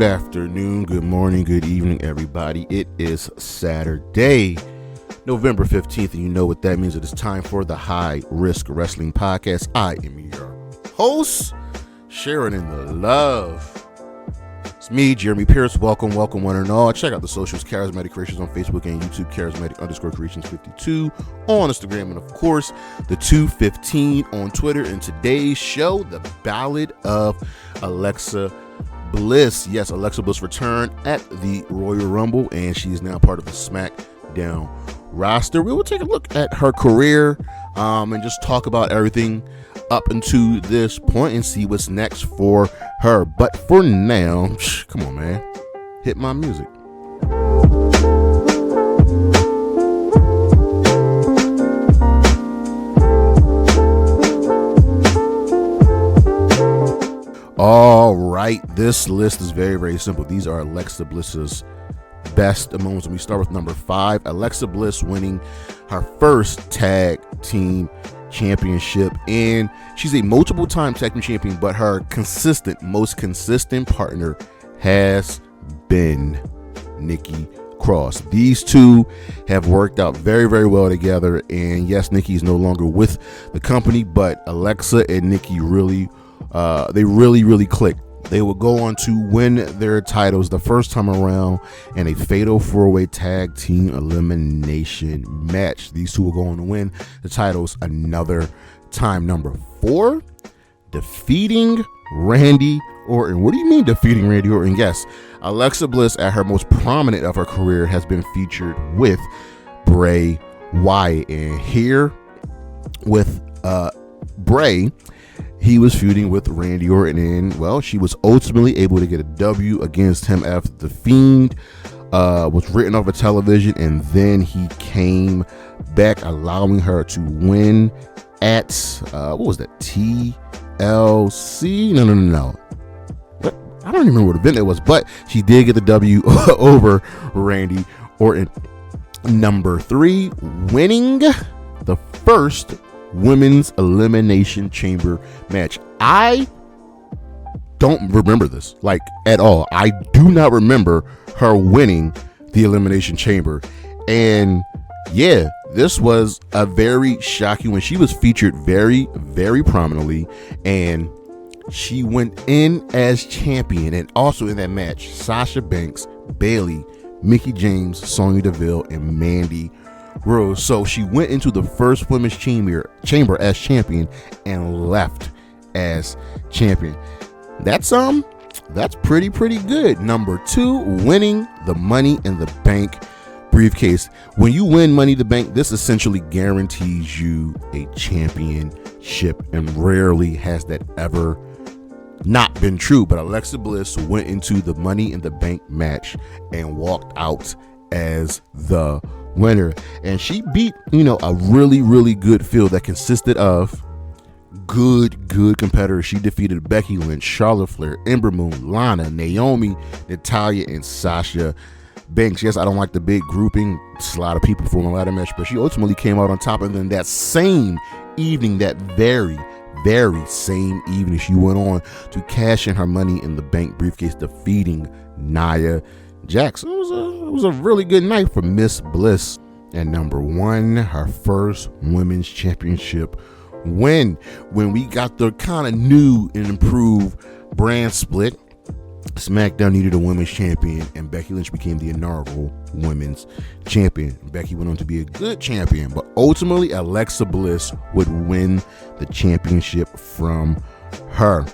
Good afternoon, good morning, good evening, everybody. It is Saturday, November 15th, and you know what that means. It is time for the High Risk Wrestling Podcast. I am your host, sharing in the love. It's me, Jeremy Pierce. Welcome one and all. Check out the socials, Charismatic Creations on Facebook and YouTube, Charismatic_Creations52 on Instagram, and of course, the 215 on Twitter. And today's show, the Ballad of Alexa Bliss. Yes, Alexa Bliss returned at the Royal Rumble, and she is now part of the SmackDown roster. We will take a look at her career and just talk about everything up until this point and see what's next for her. But for now, come on, man, hit my music. All right, this list is very, very simple. These are Alexa Bliss's best moments. We start with number 5, Alexa Bliss winning her first tag team championship, and she's a multiple time tag team champion, but her most consistent partner has been Nikki Cross. These two have worked out very, very well together, and yes, Nikki is no longer with the company, but Alexa and Nikki really click. They would go on to win their titles the first time around in a fatal 4-way tag team elimination match. These two will go on to win the titles another time. Number 4, defeating Randy Orton. What do you mean defeating Randy Orton? Yes, Alexa Bliss at her most prominent of her career has been featured with Bray Wyatt, and here with Bray, he was feuding with Randy Orton, and well, she was ultimately able to get a W against him after the Fiend was written off of television, and then he came back, allowing her to win at what was that, TLC? No. What? I don't even remember what event it was, but she did get the W over Randy Orton. Number 3, winning the first Women's Elimination Chamber match. I don't remember this, like, at all. I do not remember her winning the Elimination Chamber. And yeah, this was a very shocking when she was featured very, very prominently, and she went in as champion. And also in that match, Sasha Banks, Bayley, Mickie James, Sonya Deville, and Mandy Rose. So she went into the first women's chamber as champion and left as champion. That's pretty good. Number 2, winning the Money in the Bank briefcase. When you win Money in the Bank, this essentially guarantees you a championship, and rarely has that ever not been true. But Alexa Bliss went into the Money in the Bank match and walked out as the winner, and she beat a really good field that consisted of good competitors. She defeated Becky Lynch, Charlotte Flair, Ember Moon, Lana, Naomi, Natalya, and Sasha Banks. Yes, I don't like the big grouping. It's a lot of people from a ladder match, but she ultimately came out on top. And then that same evening, that very same evening, she went on to cash in her Money in the Bank briefcase, defeating Nia Jax. It was a really good night for Miss Bliss. And number 1, her first women's championship win. When we got the kind of new and improved brand split, SmackDown needed a women's champion, and Becky Lynch became the inaugural women's champion. Becky went on to be a good champion, but ultimately Alexa Bliss would win the championship from her.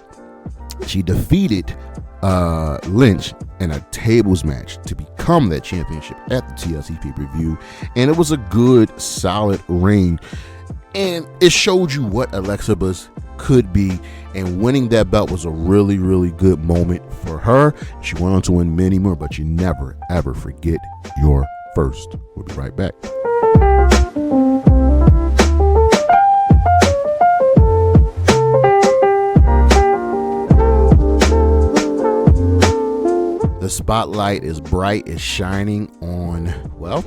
She defeated Lynch in a tables match to become that championship at the TLC pay-per-view, and it was a good, solid reign, and it showed you what Alexa Bliss could be, and winning that belt was a really good moment for her. She went on to win many more, but you never ever forget your first. We'll be right back. The spotlight is bright, is shining on, well,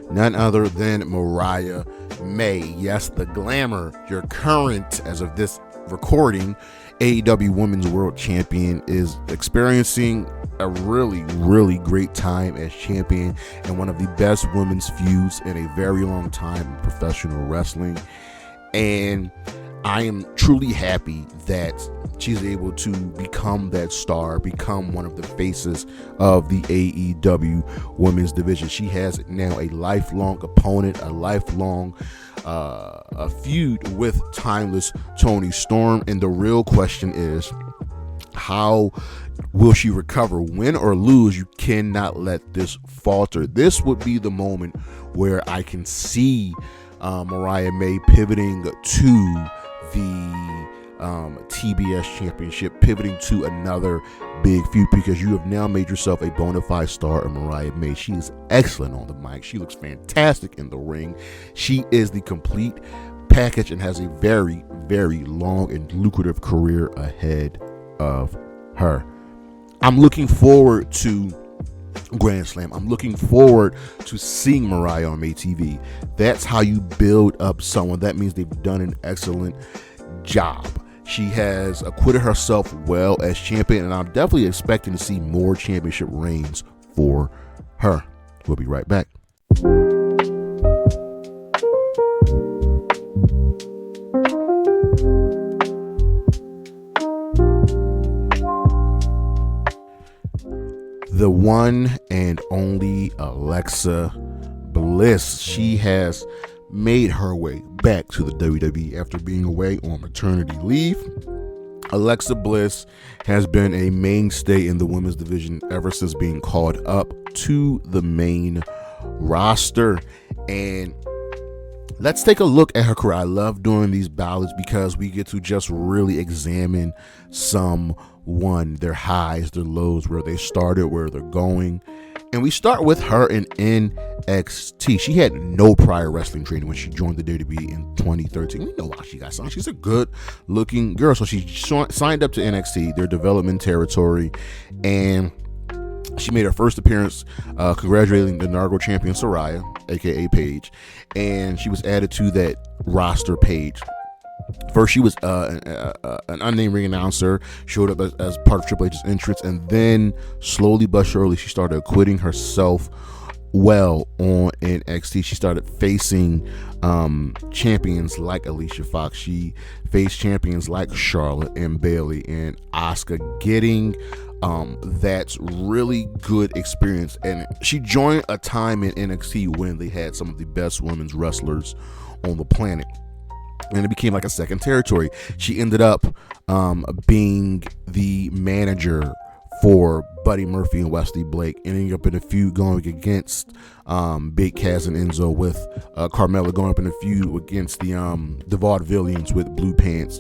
none other than Mariah May. Yes, the glamour, your current, as of this recording, AEW Women's World Champion is experiencing a really, really great time as champion and one of the best women's feuds in a very long time in professional wrestling. And I am truly happy that she's able to become that star, become one of the faces of the AEW women's division. She has now a lifelong opponent, a lifelong a feud with timeless Toni Storm. And the real question is, how will she recover? Win or lose, you cannot let this falter. This would be the moment where I can see Mariah May pivoting to the TBS championship, pivoting to another big feud, because you have now made yourself a bona fide star in Mariah May. She is excellent on the mic. She looks fantastic in the ring. She is the complete package and has a very, very long and lucrative career ahead of her. I'm looking forward to Grand Slam. I'm looking forward to seeing Mariah on May TV. That's how you build up someone. That means they've done an excellent job. She has acquitted herself well as champion, and I'm definitely expecting to see more championship reigns for her. We'll be right back. The one and only Alexa Bliss. She has made her way back to the WWE after being away on maternity leave. Alexa Bliss has been a mainstay in the women's division ever since being called up to the main roster. And let's take a look at her career. I love doing these ballads because we get to just really examine someone, their highs, their lows, where they started, where they're going. And we start with her in NXT. She had no prior wrestling training when she joined the WWE in 2013. We know why she got signed. She's a good-looking girl. So she signed up to NXT, their development territory, and she made her first appearance congratulating the inaugural champion, Saraya, a.k.a. Paige, and she was added to that roster page. First, she was an unnamed ring announcer, showed up as part of Triple H's entrance, and then slowly but surely, she started acquitting herself well on NXT. She started facing champions like Alicia Fox. She faced champions like Charlotte and Bayley and Asuka, getting that's really good experience. And she joined a time in NXT when they had some of the best women's wrestlers on the planet, and it became like a second territory. She ended up being the manager for Buddy Murphy and Wesley Blake, ending up in a feud going against Big Cass and Enzo, with Carmella going up in a feud against the Vaudevillians with Blue Pants.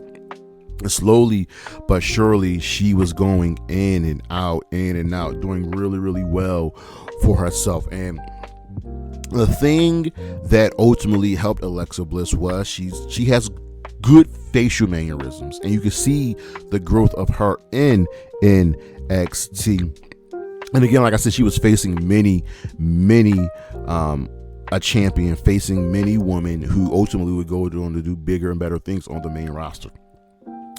And slowly but surely, she was going in and out, doing really, really well for herself. And the thing that ultimately helped Alexa Bliss was she has good facial mannerisms, and you can see the growth of her in NXT. And again, like I said, she was facing many a champion, facing many women who ultimately would go on to do bigger and better things on the main roster.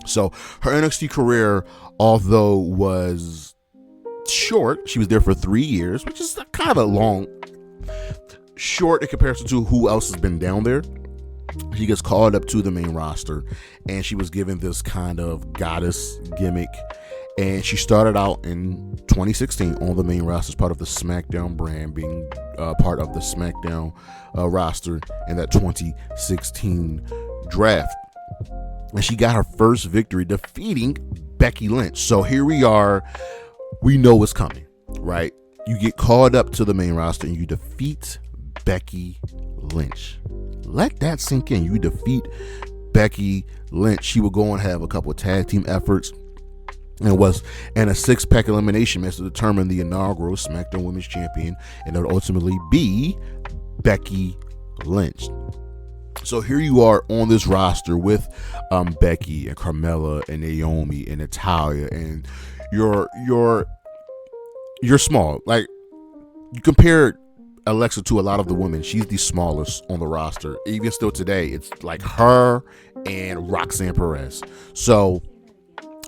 So her NXT career, although was short, she was there for 3 years, which is kind of a long, short in comparison to who else has been down there. She gets called up to the main roster, and she was given this kind of goddess gimmick. And she started out in 2016 on the main roster as part of the SmackDown brand, being part of the SmackDown roster in that 2016 draft. And she got her first victory defeating Becky Lynch. So here we are. We know what's coming, right? You get called up to the main roster and you defeat Becky Lynch. Let that sink in. You defeat Becky Lynch. She will go and have a couple of tag team efforts, and was in a 6-pack elimination match to determine the inaugural SmackDown Women's Champion, and it would ultimately be Becky Lynch. So here you are on this roster with Becky and Carmella and Naomi and Natalya, and you're small. Like, you compare Alexa to a lot of the women, she's the smallest on the roster. Even still today, it's like her and Roxanne Perez. So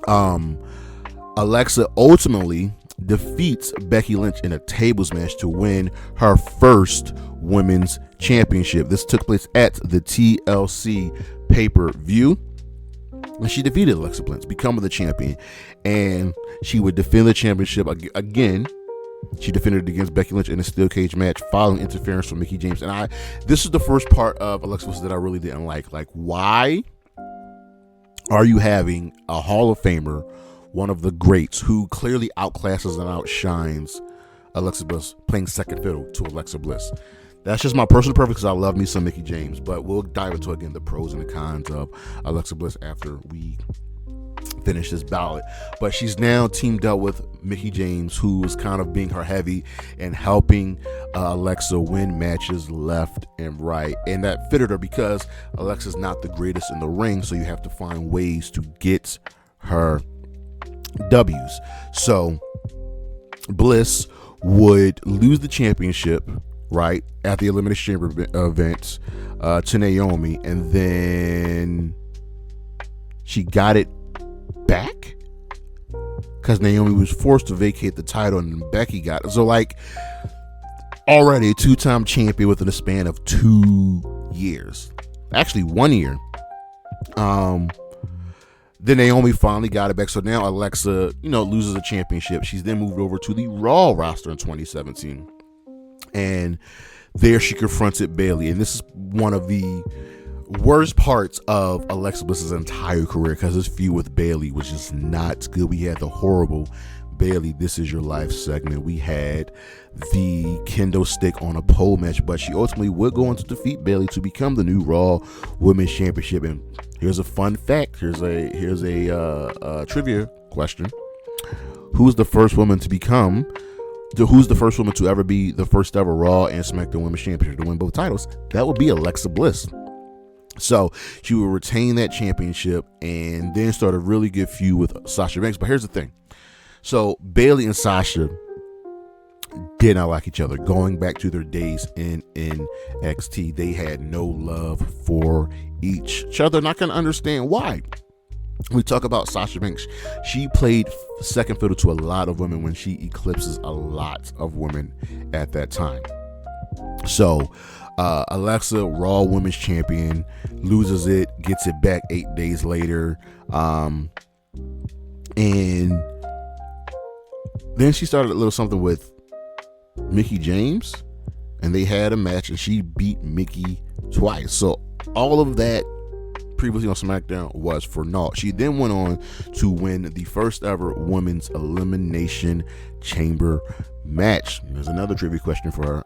Um, Alexa ultimately defeats Becky Lynch in a tables match to win her first women's championship. This took place at the TLC pay-per-view. And she defeated Alexa Bliss, becoming the champion. And she would defend the championship again. She defended it against Becky Lynch in a steel cage match following interference from Mickie James. And this is the first part of Alexa Bliss that I really didn't like. Like, why are you having a Hall of Famer, one of the greats, who clearly outclasses and outshines Alexa Bliss, playing second fiddle to Alexa Bliss? That's just my personal preference because I love me some Mickie James. But we'll dive into, again, the pros and the cons of Alexa Bliss after we finish this ballot. But she's now teamed up with Mickie James, who is kind of being her heavy and helping Alexa win matches left and right. And that fitted her because Alexa's not the greatest in the ring, so you have to find ways to get her W's. So Bliss would lose the championship, right, at the Elimination Chamber events to Naomi, and then she got it back because Naomi was forced to vacate the title and Becky got it. So, like, already a two-time champion within a span of 2 years, actually 1 year. Then Naomi finally got it back. So now Alexa, loses a championship. She's then moved over to the Raw roster in 2017. And there she confronted Bayley. And this is one of the worst parts of Alexa Bliss's entire career because this feud with Bayley was just not good. We had the horrible Bayley This Is Your Life segment. We had the kendo stick on a pole match, but she ultimately would go on to defeat Bayley to become the new Raw Women's Championship. And here's a fun fact. Here's a trivia question. Who's the first woman to ever be the first ever Raw and SmackDown Women's Championship to win both titles? That would be Alexa Bliss. So she would retain that championship and then start a really good feud with Sasha Banks. But here's the thing. So Bayley and Sasha did not like each other going back to their days in NXT. They had no love for each other, and I can understand why. We talk about Sasha Banks. She played second fiddle to a lot of women when she eclipses a lot of women at that time. So Alexa, Raw Women's Champion, loses it, gets it back 8 days later, and then she started a little something with Mickie James, and they had a match, and she beat Mickie twice. So all of that previously on SmackDown was for naught. She then went on to win the first ever Women's Elimination Chamber match. There's another trivia question for her.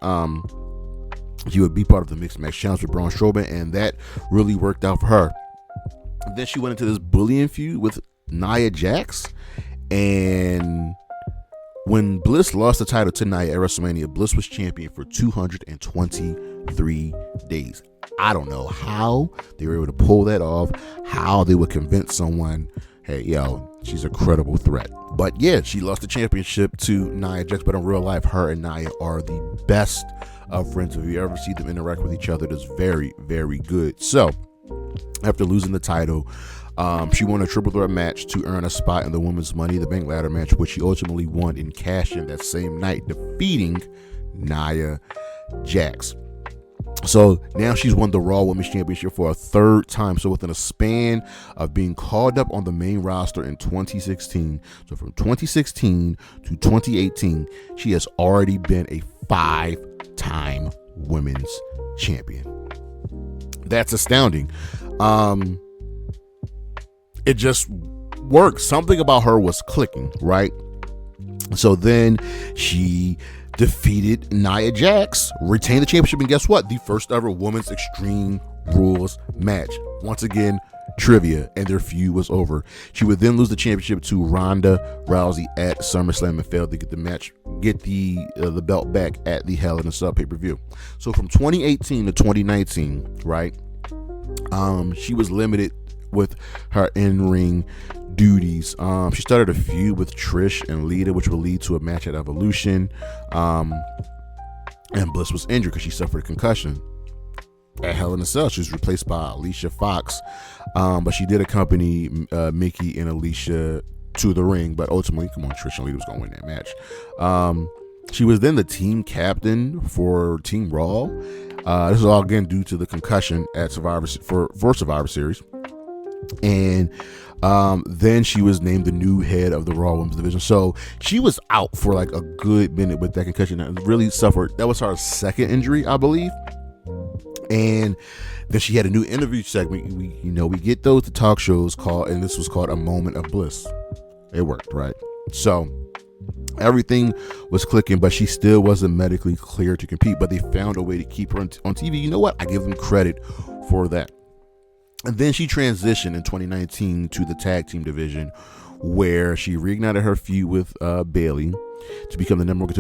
She would be part of the Mixed Match Challenge with Braun Strowman, and that really worked out for her. Then she went into this bullying feud with Nia Jax, and when Bliss lost the title to Nia at WrestleMania, Bliss was champion for 223 days. I don't know how they were able to pull that off, how they would convince someone, hey, she's a credible threat. But yeah, she lost the championship to Nia Jax, but in real life, her and Nia are the best of friends. If you ever see them interact with each other, it's very, very good. So after losing the title, she won a triple threat match to earn a spot in the Women's Money in the Bank ladder match, which she ultimately won and cashed in that same night, defeating Nia Jax. So now she's won the Raw Women's Championship for a third time. So within a span of being called up on the main roster in 2016, so from 2016 to 2018, she has already been a 5-time women's champion. That's astounding. It just worked. Something about her was clicking, right? So then she defeated Nia Jax, retained the championship, and guess what? The first ever Women's Extreme Rules match. Once again, trivia, and their feud was over. She would then lose the championship to Ronda Rousey at SummerSlam and failed to get the belt back at the Hell in a Cell pay-per-view. So from 2018 to 2019, right? She was limited with her in-ring duties. She started a feud with Trish and Lita, which will lead to a match at Evolution. And Bliss was injured because she suffered a concussion. at Hell in a Cell. She was replaced by Alicia Fox, but she did accompany Mickey and Alicia to the ring. But ultimately, come on, Trish and Lita was going to win that match. She was then the team captain for Team Raw. This is all again due to the concussion at Survivor Series. And then she was named the new head of the Raw Women's Division. So she was out for like a good minute with that concussion and really suffered. That was her second injury, I believe. And then she had a new interview segment. We get those to talk shows and this was called A Moment of Bliss. It worked, right? So everything was clicking, but she still wasn't medically cleared to compete. But they found a way to keep her on TV. You know what? I give them credit for that. And then she transitioned in 2019 to the tag team division, where she reignited her feud with Bayley to become the number one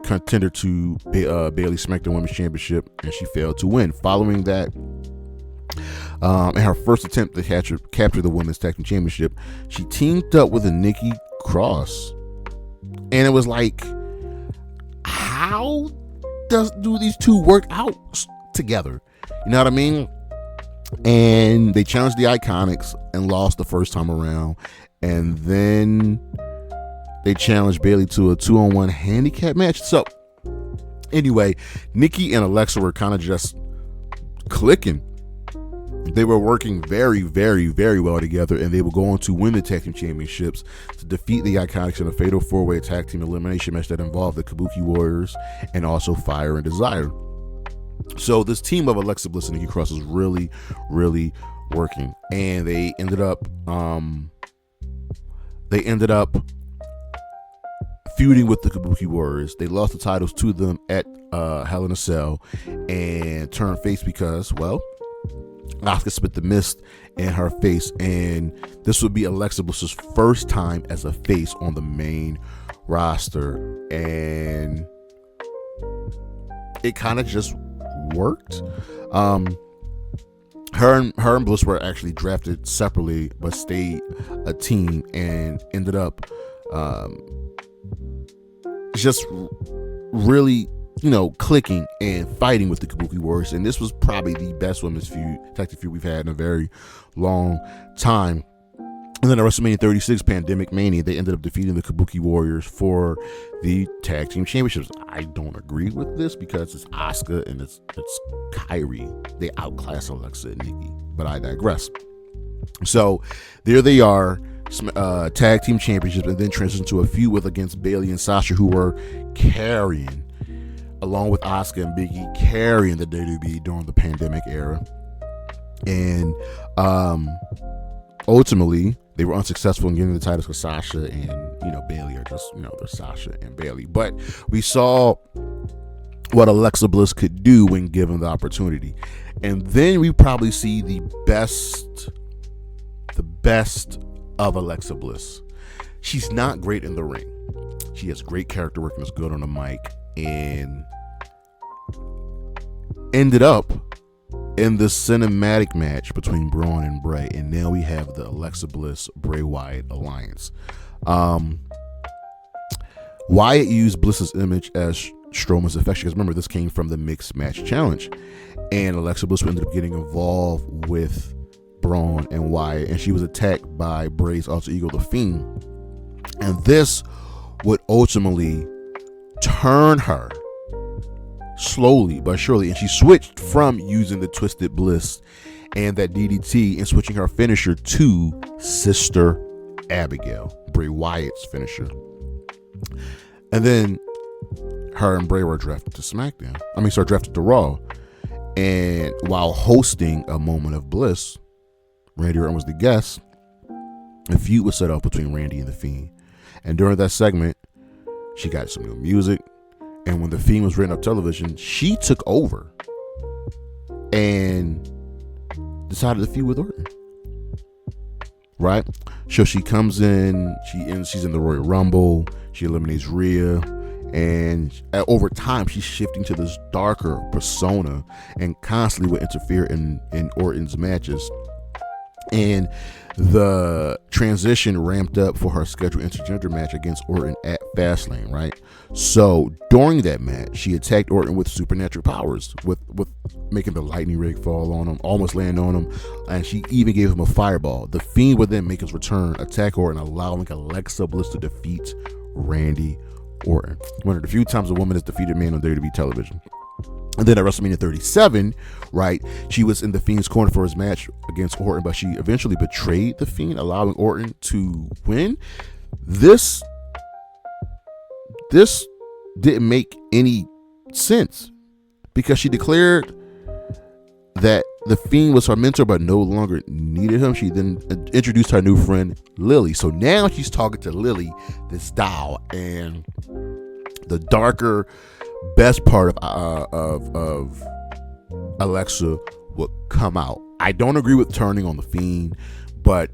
contender to Bayley's SmackDown Women's Championship, and she failed to win. Following that, in her first attempt to capture the Women's Tag Team Championship, she teamed up with Nikki Cross. And it was like, how do these two work out together? You know what I mean? And they challenged the Iconics and lost the first time around. And then they challenged Bayley to a 2-on-1 handicap match. So anyway, Nikki and Alexa were kind of just clicking. They were working very, very, very well together, and they would go on to win the tag team championships to defeat the Iconics in a fatal 4-way tag team elimination match that involved the Kabuki Warriors and also Fire and Desire. So this team of Alexa Bliss and Nikki Cross was really, really working, and they ended up feuding with the Kabuki Warriors. They lost the titles to them at Hell in a Cell and turned face because, well, Asuka spit the mist in her face, and this would be Alexa Bliss's first time as a face on the main roster, and it kind of just worked. Her and Bliss were actually drafted separately, but stayed a team and ended up just really, clicking and fighting with the Kabuki Warriors. And this was probably the best women's tag team feud we've had in a very long time. And then at WrestleMania 36 Pandemic Mania, they ended up defeating the Kabuki Warriors for the tag team championships. I don't agree with this because it's Asuka and it's Kyrie. They outclass Alexa and Nikki, but I digress. So there they are, tag team championships, and then transition to a feud against Bayley and Sasha, who were carrying, along with Asuka and Big E, carrying the WWE during the pandemic era. And ultimately, they were unsuccessful in getting the titles for Sasha and, Bayley are just, they're Sasha and Bayley. But we saw what Alexa Bliss could do when given the opportunity. And then we probably see the best of Alexa Bliss. She's not great in the ring. She has great character work and is good on the mic, and ended up in the cinematic match between Braun and Bray, and now we have the Alexa Bliss Bray Wyatt alliance. Wyatt used Bliss's image as Strowman's affection, because remember, this came from the mixed match challenge, and Alexa Bliss ended up getting involved with Braun and Wyatt, and she was attacked by Bray's alter ego, The Fiend, and this would ultimately turn her slowly but surely, and she switched from using the Twisted Bliss and that DDT and switching her finisher to Sister Abigail, Bray Wyatt's finisher. And then her and Bray were drafted to drafted to Raw, and while hosting A Moment of Bliss, Randy Orton was the guest. A feud was set up between Randy and The Fiend, and during that segment, she got some new music. And when The Fiend was written up television, she took over and decided to feud with Orton. Right? So she comes in, she's in the Royal Rumble, she eliminates Rhea, and over time she's shifting to this darker persona and constantly would interfere in Orton's matches. And the transition ramped up for her scheduled intergender match against Orton at Fastlane, right? So during that match, she attacked Orton with supernatural powers, with making the lightning rig fall on him, almost land on him, and she even gave him a fireball. The Fiend would then make his return, attack Orton, allowing Alexa Bliss to defeat Randy Orton. One of the few times a woman has defeated a man on WWE television. And then at WrestleMania 37, right, she was in the Fiend's corner for his match against Orton, but she eventually betrayed the Fiend, allowing Orton to win. This didn't make any sense because she declared that the Fiend was her mentor but no longer needed him. She then introduced her new friend, Lilly. So now she's talking to Lilly, this doll, and the darker best part of Alexa would come out. I don't agree with turning on the Fiend, but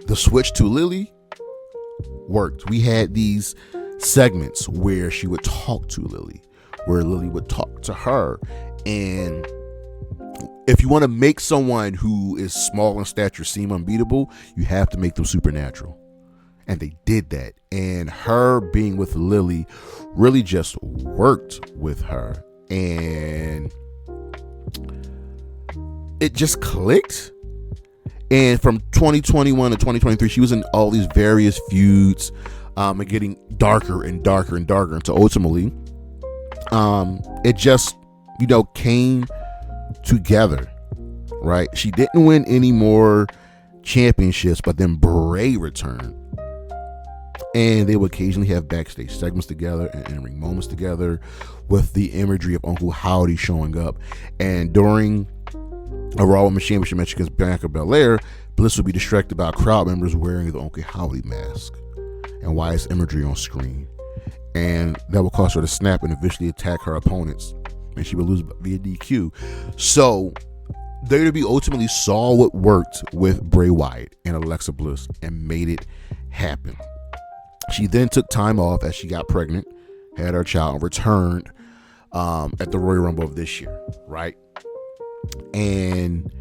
the switch to Lilly worked. We had these segments where she would talk to Lilly, where Lilly would talk to her. And if you want to make someone who is small in stature seem unbeatable, you have to make them supernatural. And they did that. And her being with Lilly really just worked with her. And it just clicked. And from 2021 to 2023, she was in all these various feuds, and getting darker and darker and darker until ultimately, it just, came together, right? She didn't win any more championships, but then Bray returned. And they would occasionally have backstage segments together and in-ring moments together with the imagery of Uncle Howdy showing up. And during a Raw Women's Championship match against Bianca Belair, Bliss would be distracted by crowd members wearing the Uncle Howdy mask and Wyatt's imagery on screen. And that would cause her to snap and eventually attack her opponents. And she would lose via DQ. So WWE ultimately saw what worked with Bray Wyatt and Alexa Bliss and made it happen. She then took time off as she got pregnant, had her child, and returned at the Royal Rumble of this year, right? And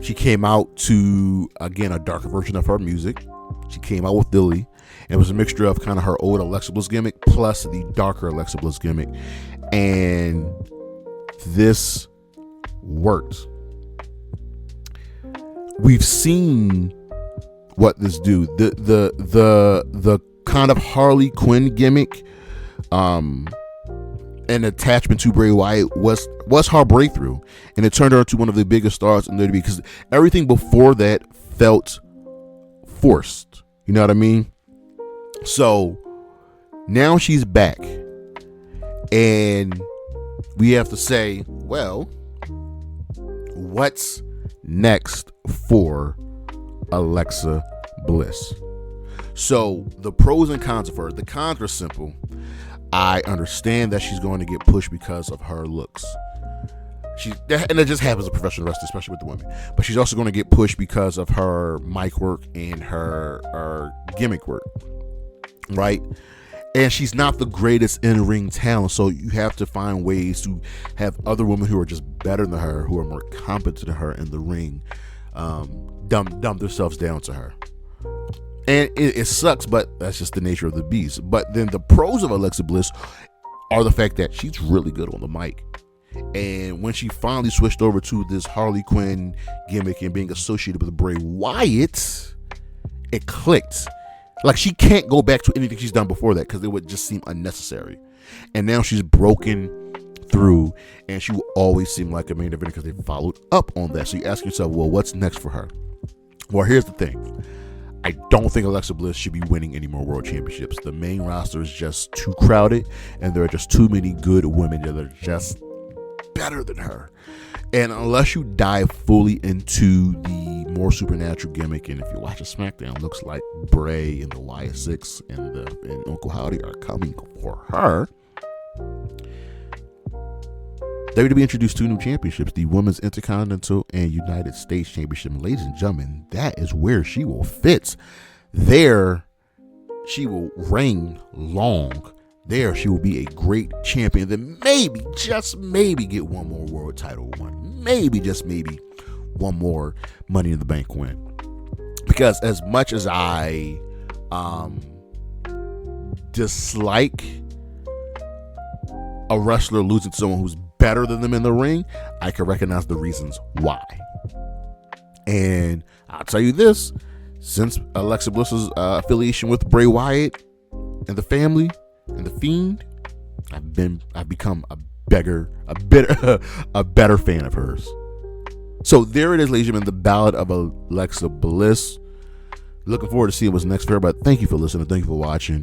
she came out to, again, a darker version of her music. She came out with Lilly. It was a mixture of kind of her old Alexa Bliss gimmick plus the darker Alexa Bliss gimmick. And this worked. We've seen what this do. The kind of Harley Quinn gimmick, an attachment to Bray Wyatt was her breakthrough, and it turned her into one of the biggest stars in WWE because everything before that felt forced. You know what I mean? So now she's back, and we have to say, well, what's next for Alexa Bliss? So the pros and cons of her. The cons are simple. I understand that she's going to get pushed because of her looks. And it just happens as a professional wrestler, especially with the women. But she's also going to get pushed because of her mic work and her gimmick work, right? And she's not the greatest in-ring talent, so you have to find ways to have other women who are just better than her, who are more competent than her in the ring, dumb themselves down to her. And it sucks, but that's just the nature of the beast. But then the pros of Alexa Bliss are the fact that she's really good on the mic. And when she finally switched over to this Harley Quinn gimmick and being associated with Bray Wyatt, it clicked. Like, she can't go back to anything she's done before that because it would just seem unnecessary. And now she's broken through, and she will always seem like a main eventer because they followed up on that. So you ask yourself, well, what's next for her? Well, here's the thing. I don't think Alexa Bliss should be winning any more world championships. The main roster is just too crowded, and there are just too many good women that are just better than her. And unless you dive fully into the more supernatural gimmick, and if you watch a SmackDown, it looks like Bray and the Wyatt Six and Uncle Howdy are coming for her. WWE introduced two new championships, the Women's Intercontinental and United States Championship. Ladies and gentlemen, that is where she will fit. There, she will reign long. There, she will be a great champion. Then maybe, just maybe, get one more world title run. Maybe, just maybe, one more Money in the Bank win. Because as much as I dislike a wrestler losing to someone who's better than them in the ring, I can recognize the reasons why. And I'll tell you this, since Alexa Bliss's affiliation with Bray Wyatt and the family and the Fiend, I've become a better fan of hers. So there it is, ladies and gentlemen, the Ballad of Alexa Bliss. Looking forward to seeing what's next for her, but thank you for listening. Thank you for watching.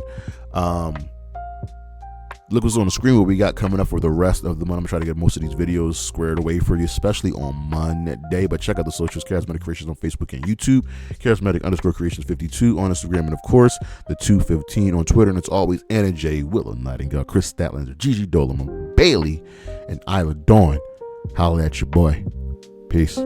Look what's on the screen, what we got coming up for the rest of the month. I'm trying to get most of these videos squared away for you, especially on Monday. But check out the socials, Charismatic Creations on Facebook and YouTube, Charismatic_Creations52 on Instagram, and of course, the 215 on Twitter. And it's always Anna J, Willow Nightingale, Chris Statlander, Gigi Dolan, Bailey, and Isla Dawn. Holla at your boy. Peace.